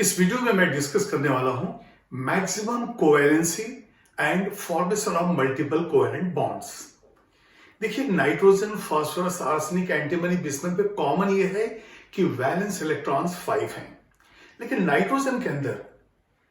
इस वीडियो में मैं डिस्कस करने वाला हूं maximum covalency and formation of multiple covalent bonds. देखिए, nitrogen, phosphorus, arsenic, antimony, bismuth पे कॉमन ये है कि वैलेंस इलेक्ट्रॉन्स 5 हैं, लेकिन नाइट्रोजन के अंदर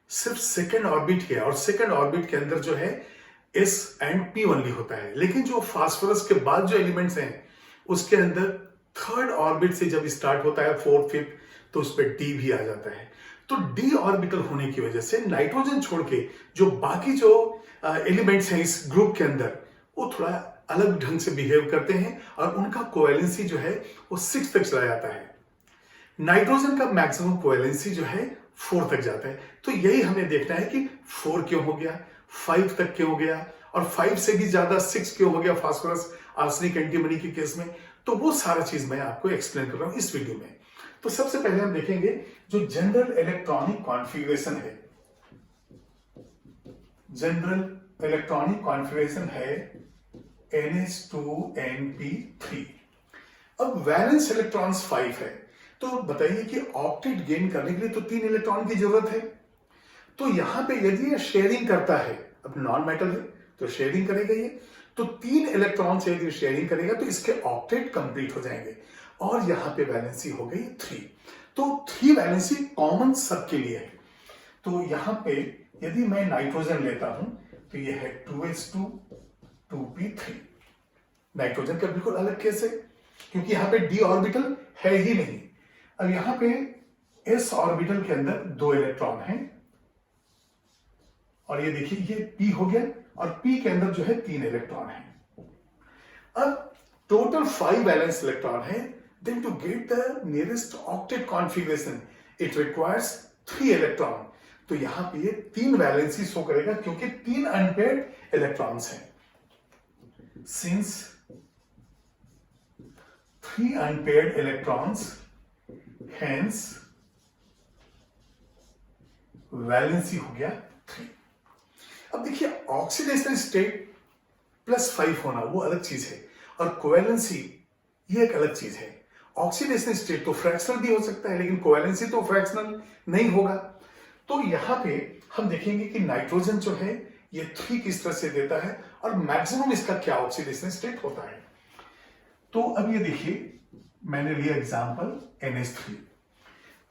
सिर्फ सेकेंड ऑर्बिट के और सेकेंड ऑर्बिट के अंदर जो है S एंड P ओनली होता है। लेकिन जो फास्फोरस के बाद जो एलिमेंट्स हैं उसके अंदर थर्ड ऑर्बिट से जब स्टार्ट होता है फोर्थ फिफ्थ, तो उस पर D भी आ जाता है। तो D ऑर्बिटल होने की वजह से नाइट्रोजन छोड़ के जो बाकी जो एलिमेंट्स हैं इस ग्रुप के अंदर वो थोड़ा अलग ढंग से बिहेव करते हैं और उनका कोवैलेंसी जो है वो 6 तक चला जाता है। नाइट्रोजन का मैक्सिमम कोवैलेंसी जो है 4 तक जाता है। तो यही हमें देखना है कि 4 क्यों हो गया, 5 तक क्यों हो गया और 5 से भी ज्यादा 6 क्यों हो गया फास्फोरस, आर्सेनिक, एंटीमनी के केस में। तो वो सारा चीज मैं आपको एक्सप्लेन कर रहा हूं इस वीडियो में। तो सबसे पहले हम देखेंगे जो जनरल इलेक्ट्रॉनिक कॉन्फ़िगरेशन है। जनरल इलेक्ट्रॉनिक कॉन्फ़िगरेशन है NH2NP3। अब वैलेंस इलेक्ट्रॉन्स 5 है, तो बताइए कि ऑक्टेट गेन करने के लिए तो 3 इलेक्ट्रॉन की जरूरत है। तो यहां पे यदि ये शेयरिंग करता है, अब नॉन मेटल है तो शेयरिंग करेगा ये, तो 3 इलेक्ट्रॉन से यदि शेयरिंग करेगा तो इसके ऑक्टेट कंप्लीट हो जाएंगे और यहां पे वैलेंसी हो गई 3। तो 3 वैलेंसी कॉमन सबके लिए है। तो यहां पे यदि मैं नाइट्रोजन लेता हूं तो ये है 2H2 2P3। नाइट्रोजन का बिल्कुल अलग केस है क्योंकि यहां पे D ऑर्बिटल है ही नहीं। अब यहां पे S ऑर्बिटल के अंदर 2 इलेक्ट्रॉन हैं और ये देखिए ये P हो गया और P के अंदर जो है 3 इलेक्ट्रॉन हैं। अब टोटल 5 वैलेंस इलेक्ट्रॉन है। Then to get the nearest octet configuration it requires 3 electron. तो यहां पे ये 3 वैलेंसी शो करेगा क्योंकि 3 अनपेयर्ड इलेक्ट्रॉन्स हैं। Since 3 unpaired electrons, hence valency हो गया 3। अब देखिए, ऑक्सीडेशन स्टेट +5 होना वो अलग चीज है और कोवैलेंसी ये एक अलग चीज है। ऑक्सीडेशन स्टेट तो फ्रैक्शनल भी हो सकता है लेकिन कोवैलेंसी तो फ्रैक्शनल नहीं होगा। तो यहां पे हम देखेंगे कि नाइट्रोजन जो है ये 3 किस तरह से देता है और मैक्सिमम इसका क्या ऑक्सीडेशन स्टेट होता है। तो अब ये देखिए, मैंने लिया एग्जांपल NH3।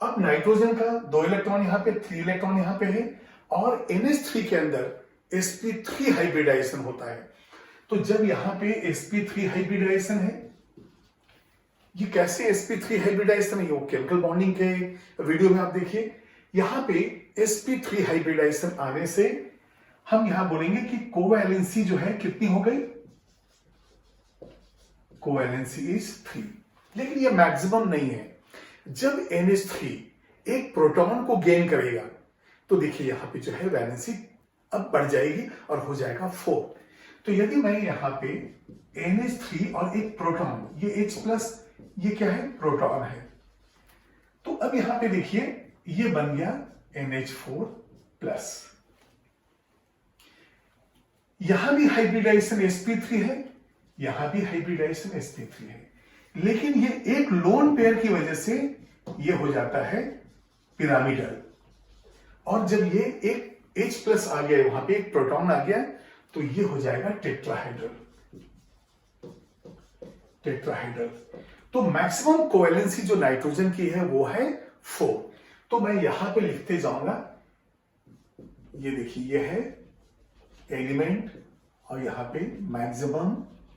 अब नाइट्रोजन का 2 इलेक्ट्रॉन यहां पे, 3 इलेक्ट्रॉन यहां पे है और NH3 के अंदर sp3 हाइब्रिडाइजेशन होता है। तो जब यहां पे sp3 हाइब्रिडाइजेशन है, ये कैसे sp3 हाइब्रिडाइजेशन है, वो केमिकल बॉन्डिंग के वीडियो में आप देखिए। यहां पे sp3 हाइब्रिडाइजेशन आने से हम यहां बोलेंगे कि कोवैलेंसी जो है कितनी हो गई, कोवैलेंसी इज 3। लेकिन ये मैक्सिमम नहीं है। जब NH3 एक प्रोटॉन को गेन करेगा तो देखिए यहां पे जो है वैलेंसी अब बढ़ जाएगी और हो जाएगा 4। तो यदि मैं यहां पे NH3 और एक प्रोटॉन, ये H+, ये क्या है, प्रोटॉन है, तो अब यहां पे देखिए ये बन गया NH4+। यहां भी हाइब्रिडाइजेशन sp3 है, यहां भी हाइब्रिडाइजेशन sp3 है, लेकिन ये एक लोन पेयर की वजह से ये हो जाता है पिरामिडल। और जब ये एक H+ आ गया, वहां पे एक प्रोटॉन आ गया, तो ये हो जाएगा टेट्राहेड्रल। टेट्राहेड्रल। तो मैक्सिमम कोवैलेंसी जो नाइट्रोजन की है वो है 4। तो मैं यहां पे लिखते जाऊंगा, ये देखिए ये है एलिमेंट और यहां पे मैक्सिमम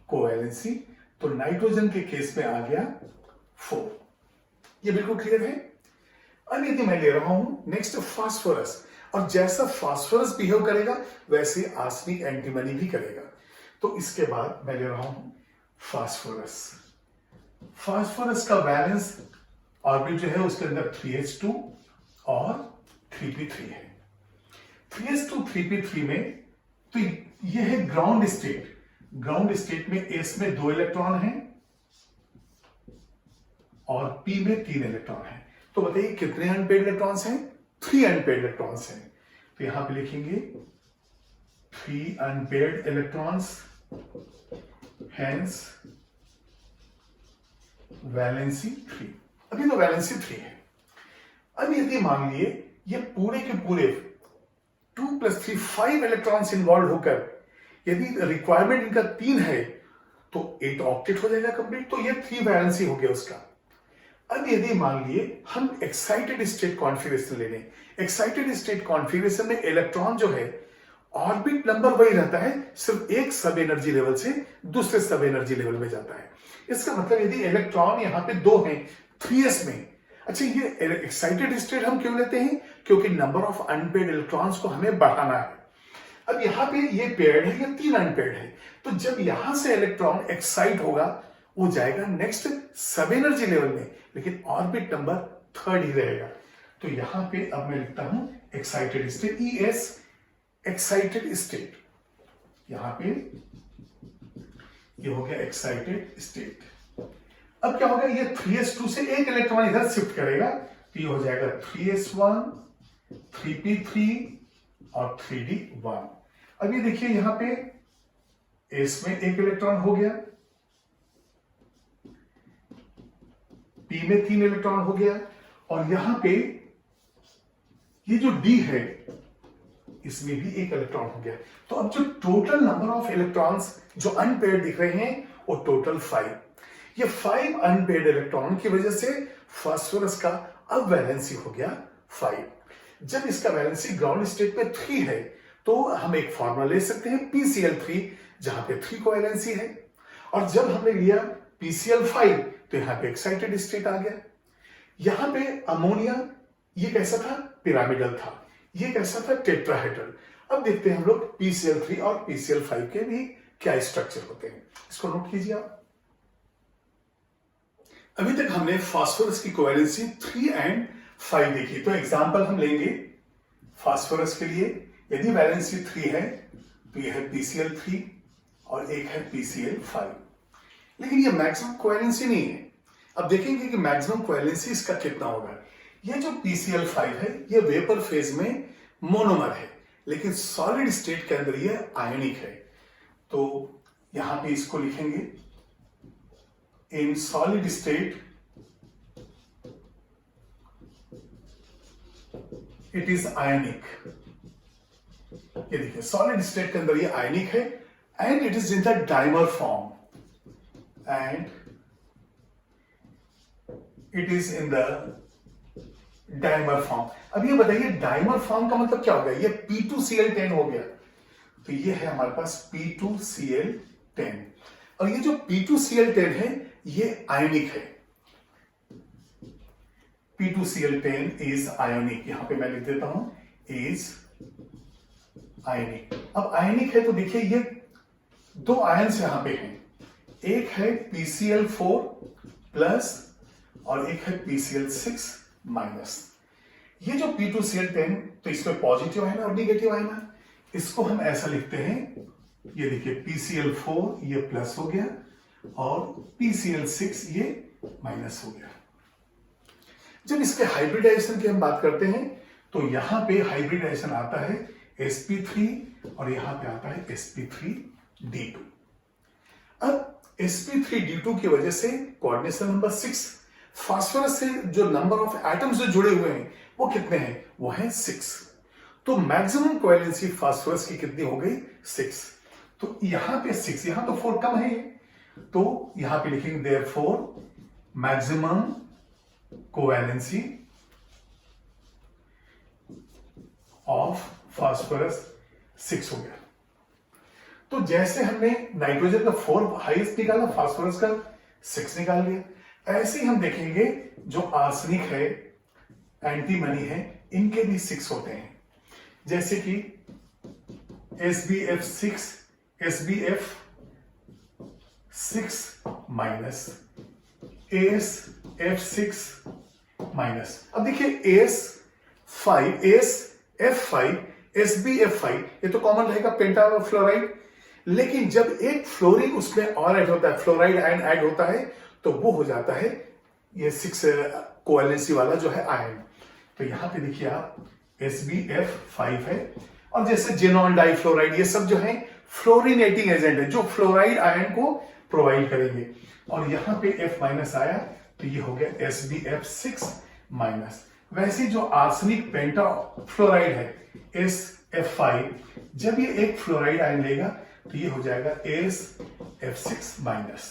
कोवैलेंसी। तो नाइट्रोजन के केस में आ गया 4। ये बिल्कुल क्लियर है। अब यदि मैं ले रहा हूं नेक्स्ट फास्फोरस, और जैसा फास्फोरस बिहेव करेगा वैसे आर्सेनिक, एंटीमनी भी करेगा। तो इसके बाद मैं ले रहा हूं फास्फोरस। फास्फोरस का वैलेंस ऑर्बिट जो है उसके अंदर 3H2 और 3P3 है। 3H2 3P3 में तो ये है ग्राउंड स्टेट। ग्राउंड स्टेट में S में 2 इलेक्ट्रॉन हैं और P में 3 इलेक्ट्रॉन हैं। तो बताइए कितने अनपेयर्ड इलेक्ट्रॉन्स हैं, 3 अनपेयर्ड इलेक्ट्रॉन्स हैं। तो यहां पे लिखेंगे 3 अनपेयर्ड इलेक्ट्रॉन्स, हेंस वैलेंसी 3। अभी तो वैलेंसी 3 है। अब यदि मान लिए ये पूरे के पूरे 2+3 5 इलेक्ट्रॉन्स इन्वॉल्व होकर यदि रिक्वायरमेंट इनका 3 है तो 8 ऑक्टेट हो जाएगा कंप्लीट। तो ये 3 वैलेंसी हो गया उसका। अब यदि मान लिए हम एक्साइटेड स्टेट कॉन्फ़िगरेशन ले लें, एक्साइटेड स्टेट कॉन्फ़िगरेशन में इलेक्ट्रॉन जो है ऑर्बिट नंबर वही रहता है, सिर्फ एक सब एनर्जी लेवल से दूसरे सब एनर्जी लेवल में जाता है। इसका मतलब यदि इलेक्ट्रॉन यहाँ पे 2 हैं 3s में, अच्छा ये एक्साइटेड स्टेट हम क्यों लेते हैं? क्योंकि नंबर ऑफ अनपेयर्ड इलेक्ट्रॉन्स को हमें बढ़ाना है। अब यहाँ पे ये पेयर्ड है, ये 3 अनपेयर्ड है, तो जब यहां से इलेक्ट्रॉन एक्साइट होगा वो जाएगा नेक्स्ट सब एनर्जी लेवल में, लेकिन ऑर्बिट नंबर 3rd ही रहेगा। तो यहां पे अब मैं लिखता हूं excited state, ES excited state. यहां पे ये हो गया एक्साइटेड स्टेट। अब क्या होगा, ये 3s2 से एक इलेक्ट्रॉन इधर शिफ्ट करेगा, तो ये हो जाएगा 3s1, 3p3 और 3d1। अब ये देखिए यहां पे s में एक इलेक्ट्रॉन हो गया, p में 3 इलेक्ट्रॉन हो गया, और यहां पे ये जो d है इसमें भी एक इलेक्ट्रॉन हो गया। तो अब जो टोटल नंबर ऑफ इलेक्ट्रॉन्स जो अनपेयर्ड दिख रहे हैं वो टोटल 5। ये 5 अनपेयर्ड इलेक्ट्रॉन की वजह से फास्फोरस का अब वैलेंसी हो गया 5। जब इसका वैलेंसी ग्राउंड स्टेट में 3 है तो हम एक फॉर्मूला ले सकते हैं PCl3, जहां पे 3 को वैलेंसी है। और जब हमने लिया PCl5 तो यहां पे एक्साइटेड स्टेट आ गया। यहां पे अमोनिया ये कैसा था, पिरामिडल था, ये कैसा था, टेट्राहेड्रल। अब देखते हैं हम लोग PCl3 और PCl5 के भी क्या स्ट्रक्चर होते हैं, इसको नोट कीजिए आप। अभी तक हमने फास्फोरस की कोवैलेंसी 3 और 5 देखी। तो एग्जांपल हम लेंगे फास्फोरस के लिए। यदि वैलेंसी 3 है तो यह है PCl3 और एक है PCl5, लेकिन ये मैक्सिमम कोवैलेंसी नहीं है। अब देखेंगे कि मैक्सिमम कोवैलेंसी इसका कितना होगा। ये जो PCl5 है ये वेपर फेज में मोनोमर है, लेकिन सॉलिड स्टेट के अंदर ये आयनिक है। तो यहां पे इसको लिखेंगे in solid state it is आयनिक। ये देखिए सॉलिड स्टेट के अंदर ये आयनिक है and it is in the dimer form, and it is in the dimer form. अब ये बताइए डाइमर फॉर्म का मतलब क्या हो गया, ये P2Cl10 हो गया। तो ये है हमारे पास P2Cl10, और ये जो P2Cl10 है ये आयनिक है। P2Cl10 इज आयोनिक, यहां पे मैं लिख देता हूं इज आयनिक। अब आयनिक है तो देखिए ये 2 आयन्स यहां पे हैं, एक है PCl4 प्लस और एक है PCl6 माइनस। ये जो P2Cl10 तो इसमें पॉजिटिव आयन और निगेटिव आयन है, इसको हम ऐसा लिखते हैं, ये देखिए PCl4 ये प्लस हो गया और PCl6 ये माइनस हो गया। जब इसके हाइब्रिडाइजेशन की हम बात करते हैं तो यहां पे हाइब्रिडाइजेशन आता है sp3 और यहां पे आता है sp3d2। अब sp3d2 की वजह से कोऑर्डिनेशन नंबर 6, फास्फोरस से जो नंबर ऑफ एटम्स जो जुड़े हुए हैं वो कितने हैं, वो है 6। तो मैक्सिमम कोवैलेंसी फास्फोरस की कितनी हो गई, 6। तो यहां पे 6, यहां तो 4 कम है, तो यहां पे लिखेंगे therefore maximum covalency of phosphorus 6 हो गया। तो जैसे हमने नाइट्रोजन का 4 हाईएस्ट निकाला, फास्फोरस का 6 निकाल लिया, ऐसे ही हम देखेंगे जो आर्सेनिक है, एंटीमनी है, इनके भी 6 होते हैं। जैसे कि SbF6 माइनस, AsF6 माइनस। अब देखिए AsF5, SbF5 ये तो कॉमन रहेगा पेंटाफ्लोराइड, लेकिन जब एक फ्लोरीन उसमें और ऐड होता है, फ्लोराइड आयन ऐड होता है, तो वो हो जाता है ये 6 कोवैलेंसी वाला जो है आयन। तो यहां पे देखिए आप SbF5 है, और जैसे जेनॉन डाइफ्लोराइड ये सब जो है फ्लोरिनेटिंग एजेंट है जो फ्लोराइड आयन को प्रोवाइड करेंगे। और यहां पे F माइनस आया तो ये हो गया SbF6 माइनस। वैसे जो आर्सेनिक पेंटाफ्लोराइड है SF5, जब ये एक फ्लोराइड आयन लेगा तो ये हो जाएगा SF6-।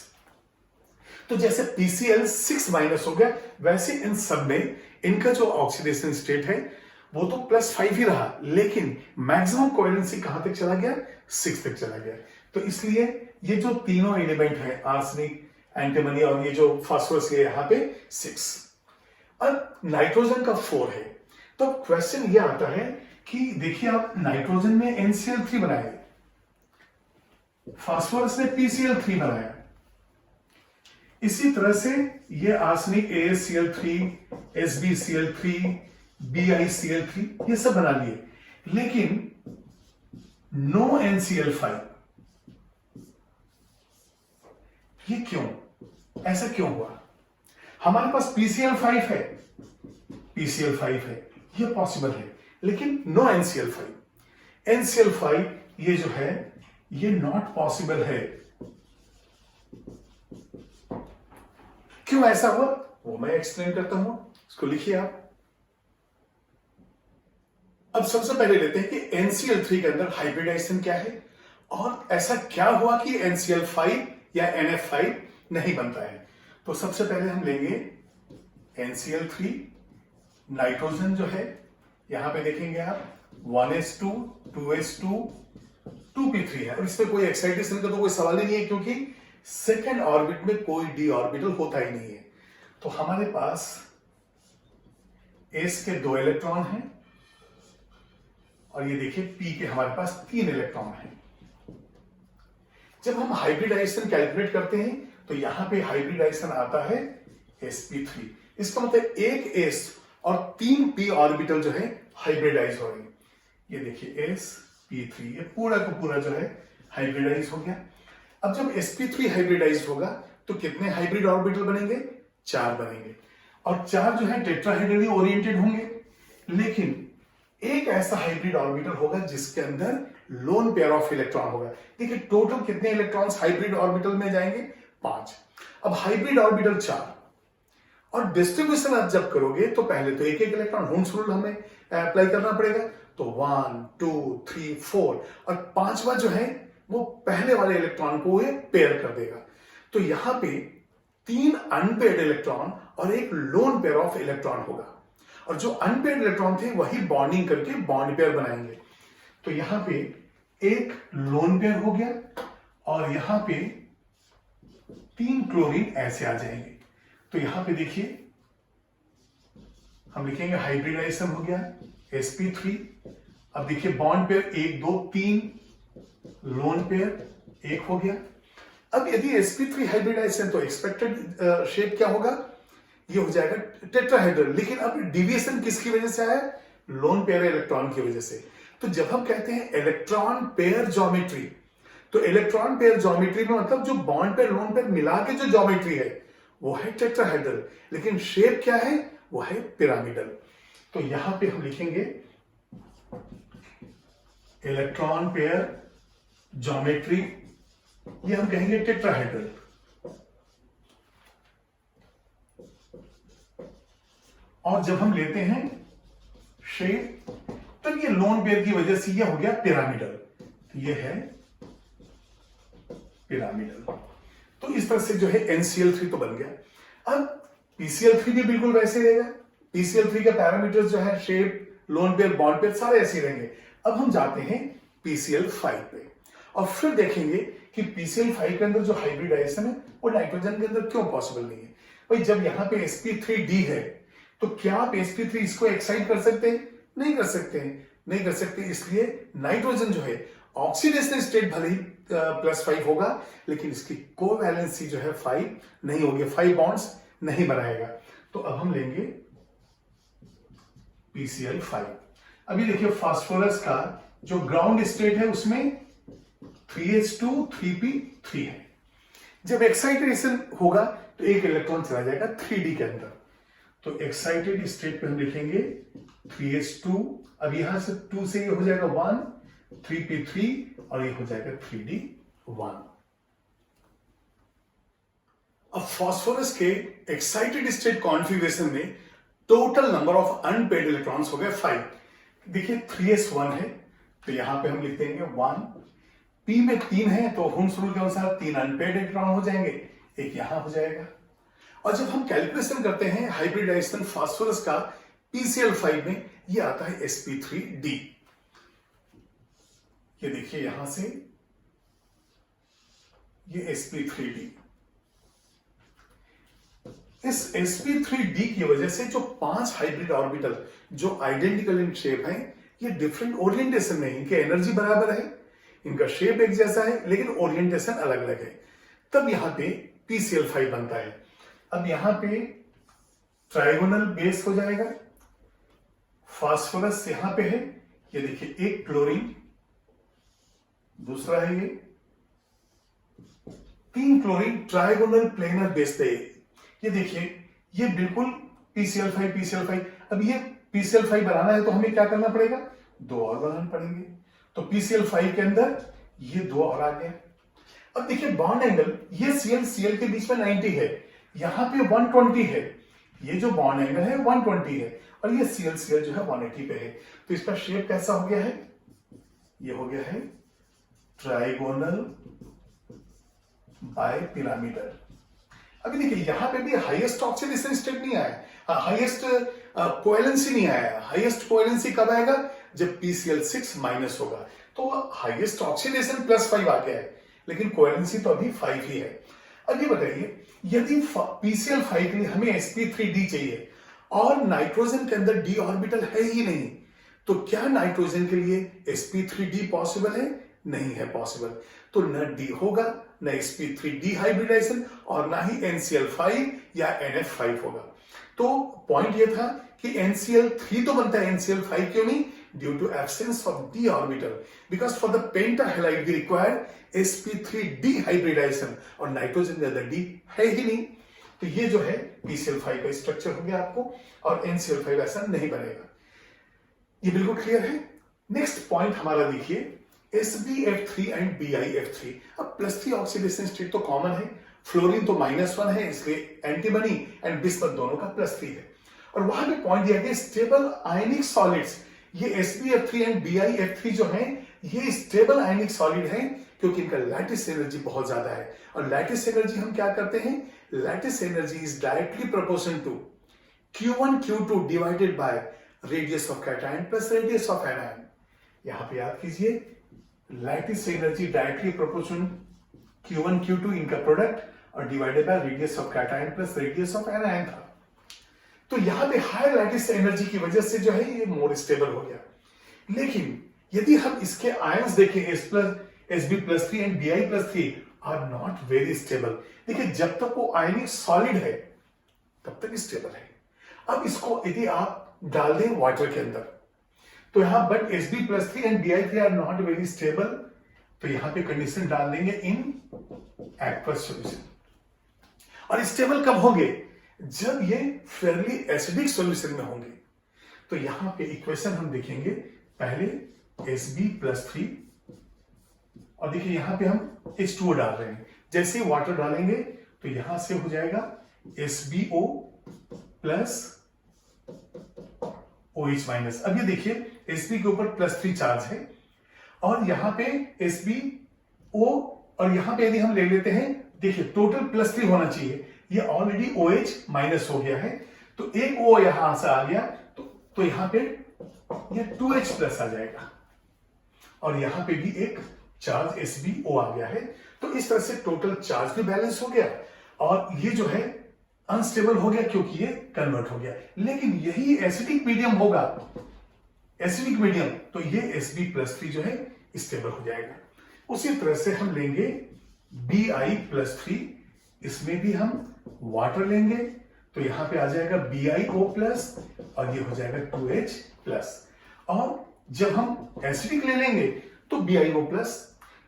तो जैसे PCl6- हो गया, वैसे इन सब में इनका जो ऑक्सीडेशन स्टेट है वो तो +5 ही रहा, लेकिन मैक्सिमम कोवेलेंसी कहां तक चला गया, 6 तक चला गया। तो इसलिए ये जो तीनों एलिमेंट है, आर्सेनिक, एंटीमनी और ये जो फास्फोरस, ये यहां पे 6। अब नाइट्रोजन का 4 है। तो क्वेश्चन ये आता है कि देखिए आप नाइट्रोजन में NCl3 बनाए, फास्फोरस ने PCl3 बनाया, इसी तरह से ये आर्सेनिक AsCl3, SbCl3, BiCl3 ये सब बना लिए, लेकिन नो NCl5। ये क्यों, ऐसा क्यों हुआ? हमारे पास PCl5 है, ये पॉसिबल है, लेकिन नो NCl5। NCl5 ये जो है ये नॉट पॉसिबल है। क्यों ऐसा हुआ वो मैं एक्सप्लेन करता हूं, इसको लिखिए आप। अब सबसे पहले लेते हैं कि NCl3 के अंदर हाइब्रिडाइजेशन क्या है और ऐसा क्या हुआ कि NCl5 या NF5 नहीं बनता है। तो सबसे पहले हम लेंगे NCl3, नाइट्रोजन जो है यहां पे देखेंगे आप 1s2, 2s2, 2p3 है, और इसमें कोई एक्साइटेशन का तो कोई सवाल ही नहीं है, क्योंकि सेकेंड ऑर्बिट में कोई d ऑर्बिटल होता ही नहीं है। तो हमारे पास s के 2 इलेक्ट्रॉन हैं और ये देखिए p के हमारे पास 3 इलेक्ट्रॉन हैं। जब हम हाइब्रिडाइजेशन कैलकुलेट करते हैं तो यहां पे हाइब्रिडाइजेशन आता है sp3। इसका मतलब एक s और 3 p ऑर्बिटल जो है हाइब्रिडाइज हो रहे हैं। ये देखिए sp3, ये पूरा का पूरा जो है हाइब्रिडाइज हो गया। अब जब sp3 हाइब्रिडाइज होगा तो कितने हाइब्रिड ऑर्बिटल बनेंगे, 4 बनेंगे, और 4 जो है टेट्राहेड्रली ओरिएंटेड होंगे, लेकिन एक ऐसा हाइब्रिड ऑर्बिटल होगा जिसके अंदर लोन पेयर ऑफ इलेक्ट्रॉन होगा। देखिए टोटल कितने इलेक्ट्रॉन्स हाइब्रिड ऑर्बिटल में जाएंगे, 5। अब हाइब्रिड ऑर्बिटल 4, और डिस्ट्रीब्यूशन आप जब करोगे तो पहले तो एक इलेक्ट्रॉन हुंस रूल हमें अप्लाई करना पड़ेगा, तो 1 2 3 4, और 5वां जो है वो पहले वाले इलेक्ट्रॉन को ये पेयर कर देगा। तो यहां पे 3 अनपेयर्ड इलेक्ट्रॉन और एक लोन पेयर ऑफ इलेक्ट्रॉन होगा, और जो अनपेयर्ड इलेक्ट्रॉन थे वही बॉन्डिंग करके बॉन्ड पेयर बनाएंगे। तो यहां पे एक लोन पेयर हो गया और यहां पे 3 क्लोरीन ऐसे आ जाएंगे। तो यहां पे देखिए हम लिखेंगे हाइब्रिडाइजेशन हो गया sp3। अब देखिए बॉन्ड पेयर 1 2 3, लोन पेयर 1 हो गया। अब यदि sp3 हाइब्रिडाइजेशन तो एक्सपेक्टेड शेप क्या होगा, ये हो जाएगा टेट्राहेड्रल, लेकिन अब डिविएशन किसकी वजह से आया, लोन पेयर इलेक्ट्रॉन की वजह से। तो जब हम कहते हैं इलेक्ट्रॉन पेयर ज्योमेट्री, तो इलेक्ट्रॉन पेयर ज्योमेट्री में मतलब जो बॉन्ड पेयर लोन पेयर मिला के जो ज्योमेट्री है वो है टेट्राहेड्रल, लेकिन शेप क्या है, वो है पिरामिडल। तो यहां पे हम लिखेंगे इलेक्ट्रॉन पेयर ज्योमेट्री, ये हम कहेंगे टेट्राहेड्रल। और जब हम लेते हैं शेप, तो ये लोन पेयर की वजह से ये हो गया पिरामिडल, तो ये है पिरामिडल। तो इस तरह से जो है NCl3 तो बन गया। अब PCl3 भी बिल्कुल वैसे रहेगा। PCl3 का पैरामीटर्स जो है shape, lone pair, bond pair सारे ऐसे ही रहेंगे। अब हम जाते हैं PCl5 पे और फिर देखेंगे कि PCl5 के अंदर जो हाइब्रिडाइजेशन है वो नाइट्रोजन के अंदर क्यों पॉसिबल नहीं है। भाई जब यहां पे sp3d है तो क्या आप sp3 इसको एक्साइट कर सकते हैं, नहीं कर सकते हैं, नहीं कर सकते। इसलिए नाइट्रोजन जो है ऑक्सीडेशन स्टेट भले ही +5 होगा, लेकिन इसकी कोवैलेंसी जो है 5 नहीं होगी, 5 बॉन्ड्स नहीं बनाएगा। तो अब हम लेंगे PCl5। अभी देखिए फास्फोरस का जो ग्राउंड स्टेट है उसमें 3s2 3p3 है। जब एक्साइटेशन होगा तो एक इलेक्ट्रॉन चला जाएगा 3d के अंदर, तो एक्साइटेड स्टेट पे हम लिखेंगे 3s2। अब यहां से 2 से ये हो जाएगा 1, 3p3 और ये हो जाएगा 3d1। अब फास्फोरस के एक्साइटेड स्टेट कॉन्फ़िगरेशन में total number of unpaired electrons हो गए 5। देखिए 3s1 है तो यहां पे हम लिख देंगे 1। पी में 3 है तो हुम्स रूल के अनुसार 3 अनपेड इलेक्ट्रॉन हो जाएंगे, एक यहां हो जाएगा। और जब हम कैलकुलेशन करते हैं हाइब्रिडाइजेशन फास्फोरस का PCl5 में, ये आता है sp3d। ये देखिए यहां से ये sp3d, इस sp3d की वजह से जो 5 हाइब्रिड ऑर्बिटल जो आइडेंटिकल इन शेप हैं, ये डिफरेंट ओरिएंटेशन में, इनके एनर्जी बराबर है, इनका शेप एक जैसा है, लेकिन ओरिएंटेशन अलग अलग है, तब यहां पे PCl5 बनता है। अब यहां पे ट्राइगोनल बेस हो जाएगा, फास्फोरस यहां पे है, ये देखिए एक क्लोरीन, दूसरा है ये 3 क्लोरीन ट्राइगोनल प्लेनर बेस पे। ये देखिए ये बिल्कुल PCl5। अब ये PCl5 बनाना है तो हमें क्या करना पड़ेगा, 2 और बनाने पड़ेंगे। तो PCl5 के अंदर ये 2 और आ गया। अब देखिए बॉन्ड एंगल, ये Cl के बीच में 90 है, यहां पे 120 है, ये जो बॉन्ड एंगल है 120 है, और ये Cl जो है 180 पे है। तो इसका शेप कैसा हो गया है, ये हो गया है ट्राइगोनल बाय पिरामिडल। अभी देखिए यहां पे भी हाईएस्ट ऑक्सीडेशन स्टेट नहीं आया, हाईएस्ट कोवेलेंसी नहीं आया। हाईएस्ट कोवेलेंसी कब आएगा, जब PCl6 माइनस होगा, तो हाईएस्ट ऑक्सीडेशन +5 आ गया है, लेकिन कोवेलेंसी तो अभी 5 ही है। अब ये बताइए, यदि PCl5 के लिए हमें sp3d चाहिए और नाइट्रोजन के अंदर d ऑर्बिटल है ही नहीं, तो क्या नाइट्रोजन के लिए sp3d पॉसिबल है, नहीं है पॉसिबल। तो न d होगा, न sp3d हाइब्रिडाइजेशन, और ना ही NCl5 या NF5 होगा। तो पॉइंट ये था कि NCl3 तो बनता है, NCl5 क्यों नहीं, due to absence of d orbital, because for the pentahalide we require sp3d hybridization, और नाइट्रोजन के अंदर d है ही नहीं। तो ये जो है PCl5 का स्ट्रक्चर हो गया आपको, और NCl5 ऐसा नहीं बनेगा। ये बिल्कुल क्लियर है। नेक्स्ट पॉइंट हमारा देखिए SbF3 एंड BiF3। अब +3 ऑक्सीडेशन स्टेट तो कॉमन है, फ्लोरीन तो -1 है, इसलिए एंटीमनी एंड बिस्मथ दोनों का +3 है। और वहां पे पॉइंट दिया गया स्टेबल आयनिक सॉलिड्स, ये SbF3 एंड BiF3 जो हैं, ये स्टेबल आयनिक सॉलिड हैं, क्योंकि इनका लैटिस एनर्जी बहुत ज्यादा है। और लैटिस एनर्जी हम क्या करते हैं, lattice energy is directly proportional to Q1Q2 divided by radius of cation plus radius of anion. यहां पे याद कीजिए, lattice energy directly proportional Q1Q2 इनका प्रोडक्ट, और divided by radius of cation plus radius of anion था। तो यहां पे हाई लैटिस एनर्जी की वजह से जो है ये मोर स्टेबल हो गया। लेकिन यदि हम इसके आयंस देखें, Sb+3 and Bi+3 are not very stable. देखिए जब तक वो आयनिक सॉलिड है तब तक स्टेबल है। अब इसको यदि आप डाल दें वाटर के अंदर, तो यहां but Sb+3 and Bi3 are not very stable, तो यहां पे कंडीशन डाल देंगे इन एक्वस सॉल्यूशन। और स्टेबल कब होंगे, जब ये फेयरली एसिडिक सॉल्यूशन में होंगे। तो यहां पे इक्वेशन हम देखेंगे, पहले Sb+3, और देखिए यहां पे हम H2O डाल रहे हैं, जैसे ही वाटर डालेंगे तो यहां से हो जाएगा SbO प्लस OH-। अब ये देखिए Sb के ऊपर +3 चार्ज है, और यहां पे SbO, और यहां पे यदि हम ले लेते हैं, देखिए टोटल +3 होना चाहिए, ये ऑलरेडी OH- हो गया है, तो एक O यहां से आ गया, तो यहां पे ये 2H+ आ जाएगा, और यहां पे भी एक चार्ज SbO आ गया है। तो इस तरह से टोटल चार्ज भी बैलेंस हो गया, और ये जो है अनस्टेबल हो गया क्योंकि ये कन्वर्ट हो गया। लेकिन यही एसिडिक मीडियम होगा, एसिडिक मीडियम, तो ये Sb+3 जो है स्टेबल हो जाएगा। उसी तरह से हम लेंगे Bi+3, इसमें भी हम वाटर लेंगे, तो यहां पे आ जाएगा BiO+, और ये हो जाएगा 2H+। और जब हम एसिडिक ले लेंगे तो BiO+,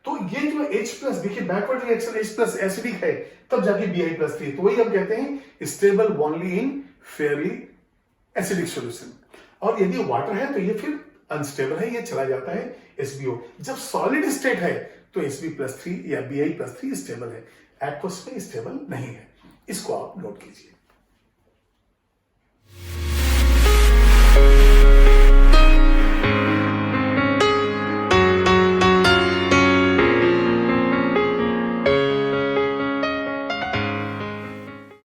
तो ये जो H+, देखिए बैकवर्ड रिएक्शन H+ एसिडिक है, तब जाके Bi+3, तो वही हम कहते हैं stable only in Fairlie acidic solution. और यदि वाटर है तो ये फिर अनस्टेबल है, ये चला जाता है SbO। जब सॉलिड स्टेट है तो Sb+3 या Bi+3 स्टेबल है, एक्वस में स्टेबल नहीं है। इसको आप नोट कीजिए।